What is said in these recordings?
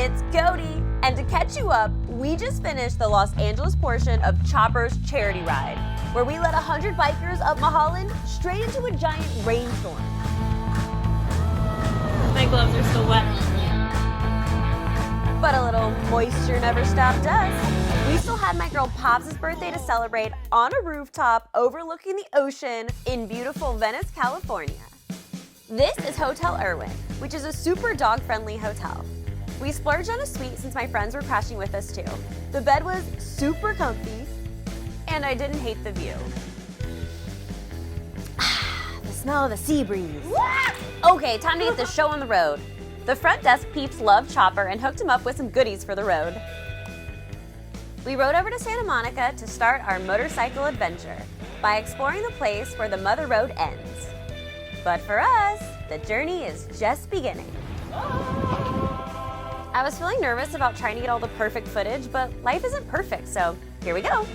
it's Cody. And to catch you up, we just finished the Los Angeles portion of Chopper's charity ride, where we led 100 bikers up Holland straight into a giant rainstorm. My gloves are still wet. But a little moisture never stopped us. We still had my girl Pops' birthday to celebrate on a rooftop overlooking the ocean in beautiful Venice, California. This is Hotel Irwin, which is a super dog-friendly hotel. We splurged on a suite since my friends were crashing with us too. The bed was super comfy, and I didn't hate the view. The smell of the sea breeze. Okay, time to get this show on the road. The front desk peeps loved Chopper and hooked him up with some goodies for the road. We rode over to Santa Monica to start our motorcycle adventure by exploring the place where the Mother Road ends. But for us, the journey is just beginning. I was feeling nervous about trying to get all the perfect footage, but life isn't perfect, so here we go.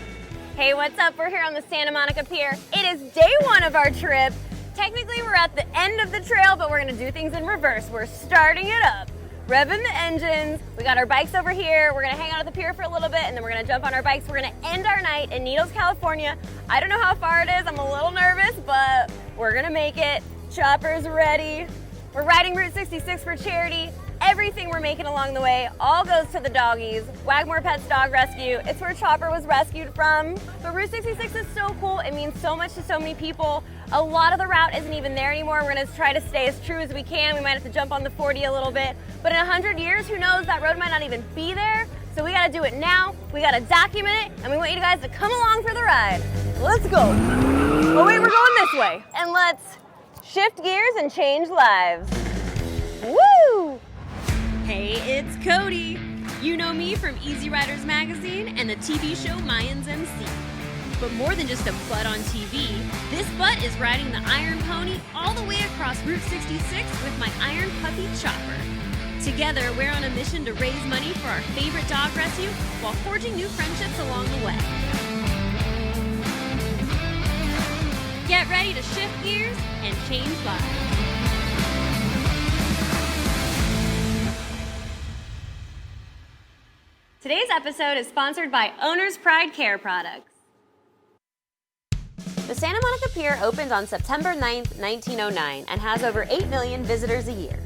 Hey, what's up? We're here on the Santa Monica Pier. It is day one of our trip. Technically, we're at the end of the trail, but we're gonna do things in reverse. We're starting it up, revving the engines. We got our bikes over here. We're gonna hang out at the pier for a little bit, and then we're gonna jump on our bikes. We're gonna end our night in Needles, California. I don't know how far it is. I'm a little nervous, but we're gonna make it. Chopper's ready. We're riding Route 66 for charity. Everything we're making along the way all goes to the doggies. Wagmore Pets Dog Rescue. It's where Chopper was rescued from. But Route 66 is so cool. It means so much to so many people. A lot of the route isn't even there anymore. We're gonna try to stay as true as we can. We might have to jump on the 40 a little bit. But in 100 years, who knows, that road might not even be there. So we gotta do it now. We gotta document it. And we want you guys to come along for the ride. Let's go. Oh wait, we're going this way. And let's shift gears and change lives. Woo! Hey, it's Cody. You know me from Easy Riders Magazine and the TV show Mayans MC. But more than just a butt on TV, this butt is riding the Iron Pony all the way across Route 66 with my Iron Puppy Chopper. Together, we're on a mission to raise money for our favorite dog rescue while forging new friendships along the way. Get ready to shift gears and change lives. Today's episode is sponsored by Owner's Pride Care Products. The Santa Monica Pier opened on September 9th, 1909 and has over 8 million visitors a year.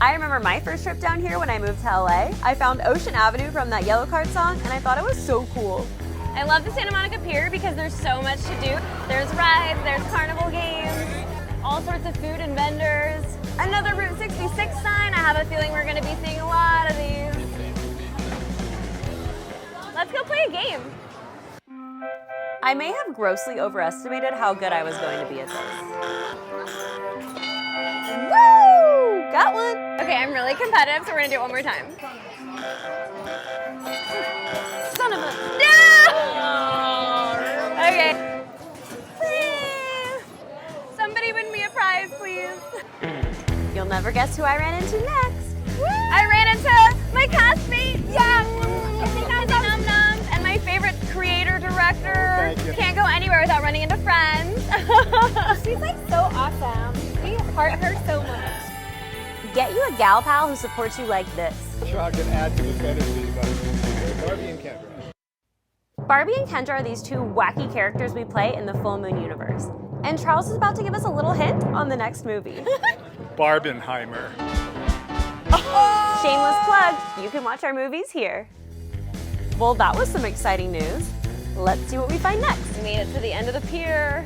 I remember my first trip down here when I moved to LA. I found Ocean Avenue from that Yellow Card song and I thought it was so cool. I love the Santa Monica Pier because there's so much to do. There's rides, there's Carnival Games, all sorts of food and vendors. Another Route 66 sign. I have a feeling we're gonna be seeing a lot of these. Let's go play a game. I may have grossly overestimated how good I was going to be at this. Woo! Got one! Okay, I'm really competitive, so we're gonna do it one more time. Son of a... No! Okay. Please! Somebody win me a prize, please. You'll never guess who I ran into next. Woo! I ran into my castmate. Yeah! And my favorite creator, director. Can't go anywhere without running into friends. She's like so awesome. We heart her so much. Get you a gal pal who supports you like this. Sure, I can add to this energy, but Barbie and Kendra. Barbie and Kendra are these two wacky characters we play in the Full Moon universe. And Charles is about to give us a little hint on the next movie. Barbenheimer. Shameless plug, you can watch our movies here. Well, that was some exciting news. Let's see what we find next. We made it to the end of the pier.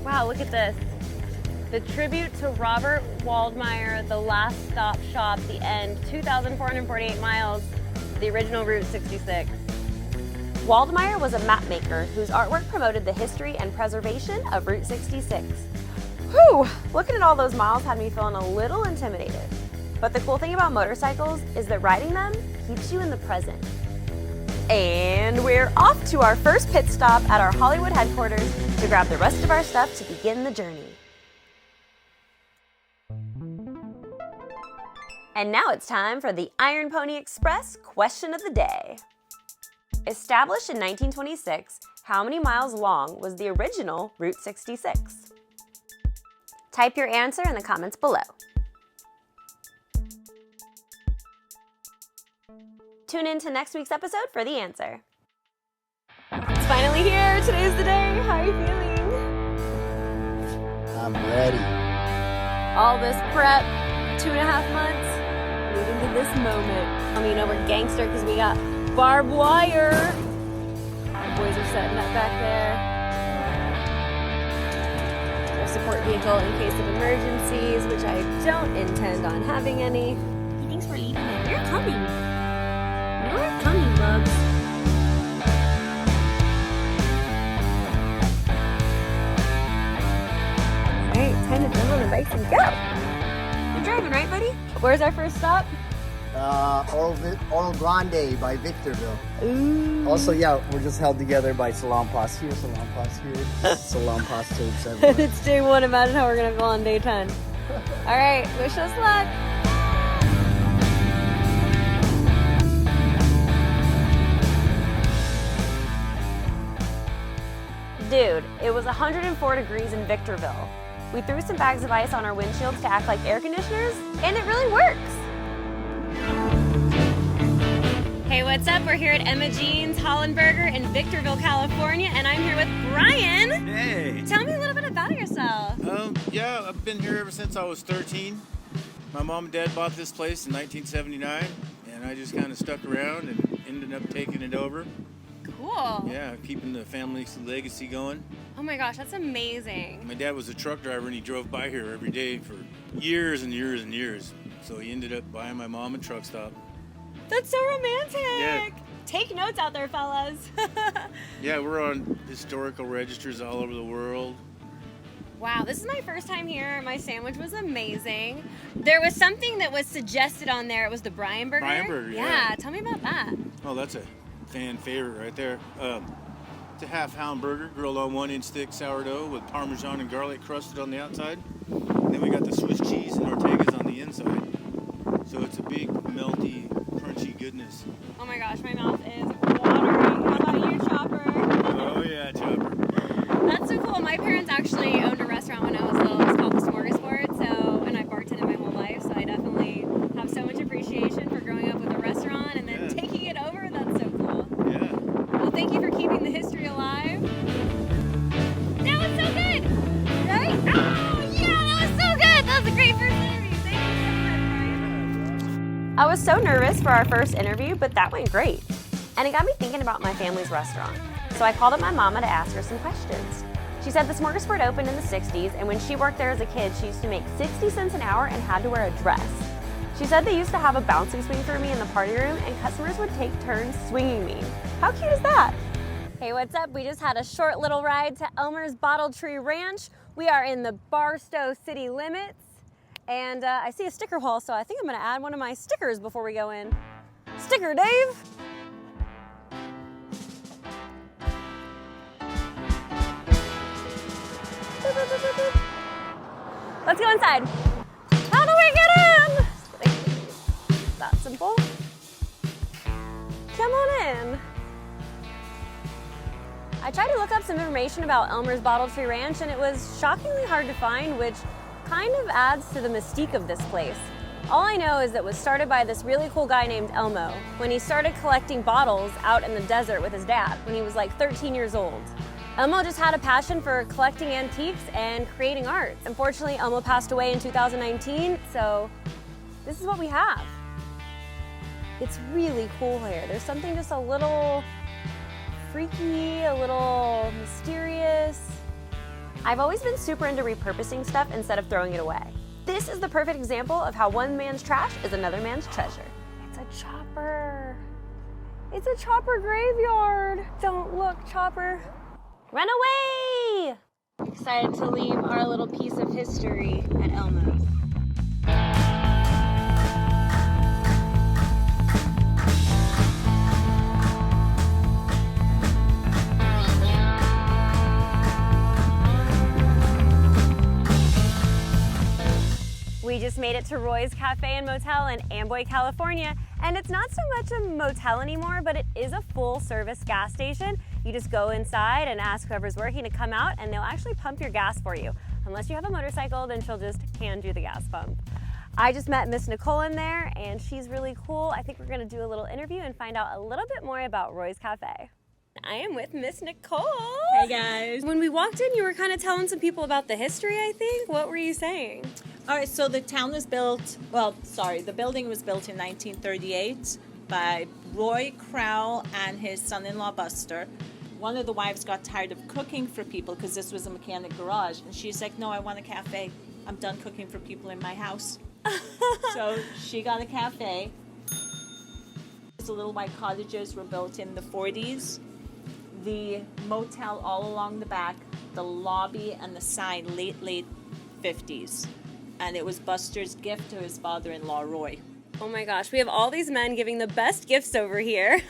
Wow, look at this. The tribute to Robert Waldmeyer, the last stop shop, the end, 2,448 miles, the original Route 66. Waldmeyer was a map maker whose artwork promoted the history and preservation of Route 66. Whew, looking at all those miles had me feeling a little intimidated. But the cool thing about motorcycles is that riding them keeps you in the present. And we're off to our first pit stop at our Hollywood headquarters to grab the rest of our stuff to begin the journey. And now it's time for the Iron Pony Express question of the day. Established in 1926, how many miles long was the original Route 66? Type your answer in the comments below. Tune in to next week's episode for the answer. It's finally here. Today's the day. How are you feeling? I'm ready. All this prep, 2.5 months, leading to this moment. You know, we're gangster because we got barbed wire. The boys are setting up back there. Our support vehicle in case of emergencies, which I don't intend on having any. He thinks we're leaving him. You're coming. You're coming, Bubs. Alright, time to jump on the bikes and go. You're driving, right, buddy? Where's our first stop? Oro Grande by Victorville. Ooh. Also, yeah, we're just held together by Salonpas here, Salonpas here, Salonpas tapes everywhere. It's day 1. Imagine how we're gonna go on day 10. Alright, wish us luck. Dude, it was 104 degrees in Victorville. We threw some bags of ice on our windshields to act like air conditioners, and it really works. Hey, what's up? We're here at Emma Jean's Holland Burger in Victorville, California, and I'm here with Brian. Hey. Tell me a little bit about yourself. Yeah, I've been here ever since I was 13. My mom and dad bought this place in 1979, and I just kind of stuck around and ended up taking it over. Cool. Yeah, keeping the family legacy going. Oh my gosh, that's amazing. My dad was a truck driver, and he drove by here every day for years and years and years. So he ended up buying my mom a truck stop. That's so romantic. Yeah. Take notes out there, fellas. Yeah, we're on historical registers all over the world. Wow, this is my first time here. My sandwich was amazing. There was something that was suggested on there. It was the Brian Burger. Brian Burger, yeah. Yeah, tell me about that. Oh, that's a fan favorite right there. It's a half hound burger, grilled on 1-inch thick sourdough with Parmesan and garlic crusted on the outside. And then we got the Swiss cheese and Ortegas on the inside. So it's a big, melty, crunchy goodness. Oh my gosh, my mouth is watering. How about you, Chopper? Oh yeah, Chopper. That's so cool. My parents actually owned a restaurant when I was little. It was called the Smorgasbord. And I bartended my whole life. So I definitely have so much appreciation for growing up with a restaurant and then taking it over. That's so cool. Yeah. Well, thank you for keeping the history alive. That was so good, right? Oh yeah, that was so good. That was a great first interview. Thank you so much, Brian. I was so nervous for our first interview, but that went great. And it got me thinking about my family's restaurant. So I called up my mama to ask her some questions. She said the Smorgasbord opened in the 60s, and when she worked there as a kid, she used to make 60 cents an hour and had to wear a dress. She said they used to have a bouncing swing for me in the party room, and customers would take turns swinging me. How cute is that? Hey, what's up? We just had a short little ride to Elmers Bottle Tree Ranch. We are in the Barstow city limits. And I see a sticker wall, so I think I'm gonna add one of my stickers before we go in. Sticker, Dave! Let's go inside. How do we get in? That simple. Come on in. I tried to look up some information about Elmers Bottle Tree Ranch, and it was shockingly hard to find, which kind of adds to the mystique of this place. All I know is that it was started by this really cool guy named Elmo when he started collecting bottles out in the desert with his dad when he was like 13 years old. Elmo just had a passion for collecting antiques and creating art. Unfortunately, Elmo passed away in 2019, so this is what we have. It's really cool here. There's something just a little freaky, a little mysterious. I've always been super into repurposing stuff instead of throwing it away. This is the perfect example of how one man's trash is another man's treasure. It's a chopper. It's a chopper graveyard. Don't look, Chopper. Run away! Excited to leave our little piece of history at Elmos. We just made it to Roy's Cafe and Motel in Amboy, California, and it's not so much a motel anymore, but it is a full-service gas station. You just go inside and ask whoever's working to come out, and they'll actually pump your gas for you. Unless you have a motorcycle, then she'll just hand you the gas pump. I just met Miss Nicole in there, and she's really cool. I think we're gonna do a little interview and find out a little bit more about Roy's Cafe. I am with Miss Nicole. Hey guys. When we walked in, you were kind of telling some people about the history, I think. What were you saying? All right, so the town was built, the building was built in 1938 by Roy Crowell and his son-in-law Buster. One of the wives got tired of cooking for people because this was a mechanic garage, and she's like, no, I want a cafe. I'm done cooking for people in my house. So she got a cafe. The little white cottages were built in the 40s. The motel all along the back, the lobby and the sign, late 50s. And it was Buster's gift to his father-in-law, Roy. Oh my gosh, we have all these men giving the best gifts over here.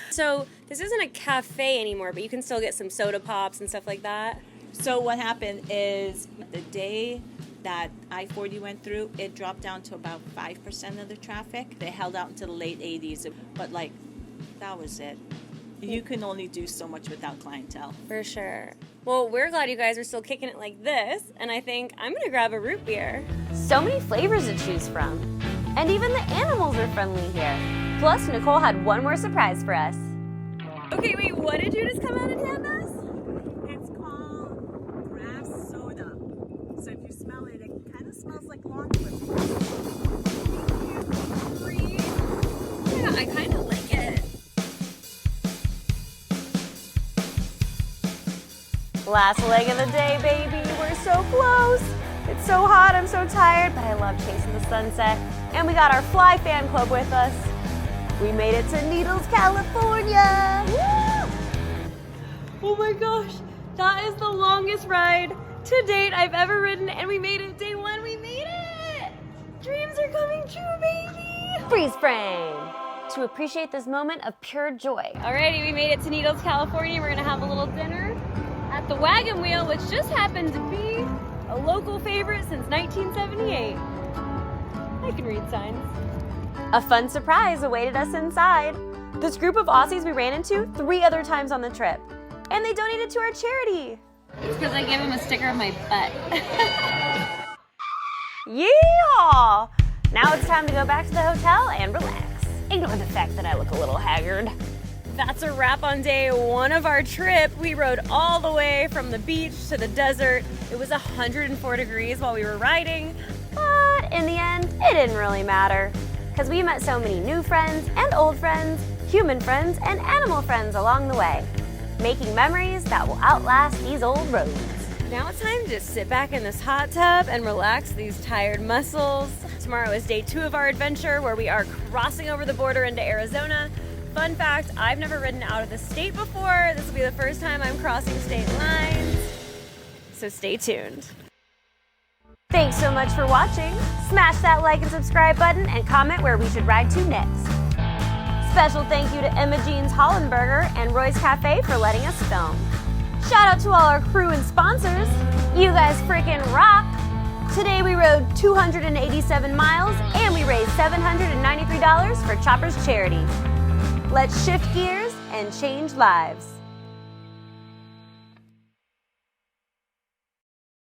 So this isn't a cafe anymore, but you can still get some soda pops and stuff like that. So what happened is the day that I-40 went through, it dropped down to about 5% of the traffic. They held out until the late 80s, but that was it. You can only do so much without clientele. For sure. Well, we're glad you guys are still kicking it like this, and I think I'm gonna grab a root beer. So many flavors to choose from. And even the animals are friendly here. Plus, Nicole had one more surprise for us. Okay, wait, what did you just come out and hand us? It's called grass soda. So if you smell it, it kind of smells like lawn clippings. Yeah, I kind of like it. Last leg of the day, baby. We're so close. It's so hot, I'm so tired, but I love chasing the sunset. And we got our Fly fan club with us. We made it to Needles, California. Woo! Oh my gosh, that is the longest ride to date I've ever ridden, and we made it day one. We made it. Dreams are coming true, baby. Freeze frame to appreciate this moment of pure joy. Alrighty, we made it to Needles, California. We're gonna have a little dinner at the Wagon Wheel, which just happened to be a local favorite since 1978. I can read signs. A fun surprise awaited us inside. This group of Aussies we ran into 3 other times on the trip, and they donated to our charity. It's because I gave him a sticker of my butt. Yeehaw! Now it's time to go back to the hotel and relax. Ignore the fact that I look a little haggard. That's a wrap on day 1 of our trip. We rode all the way from the beach to the desert. It was 104 degrees while we were riding, but in the end, it didn't really matter because we met so many new friends and old friends, human friends and animal friends along the way, making memories that will outlast these old roads. Now it's time to just sit back in this hot tub and relax these tired muscles. Tomorrow is day 2 of our adventure where we are crossing over the border into Arizona. Fun fact, I've never ridden out of the state before. This will be the first time I'm crossing state lines. So stay tuned. Thanks so much for watching. Smash that like and subscribe button and comment where we should ride to next. Special thank you to Emma Jean's Holland Burger and Roy's Cafe for letting us film. Shout out to all our crew and sponsors. You guys freaking rock. Today we rode 287 miles and we raised $793 for Chopper's charity. Let's shift gears and change lives.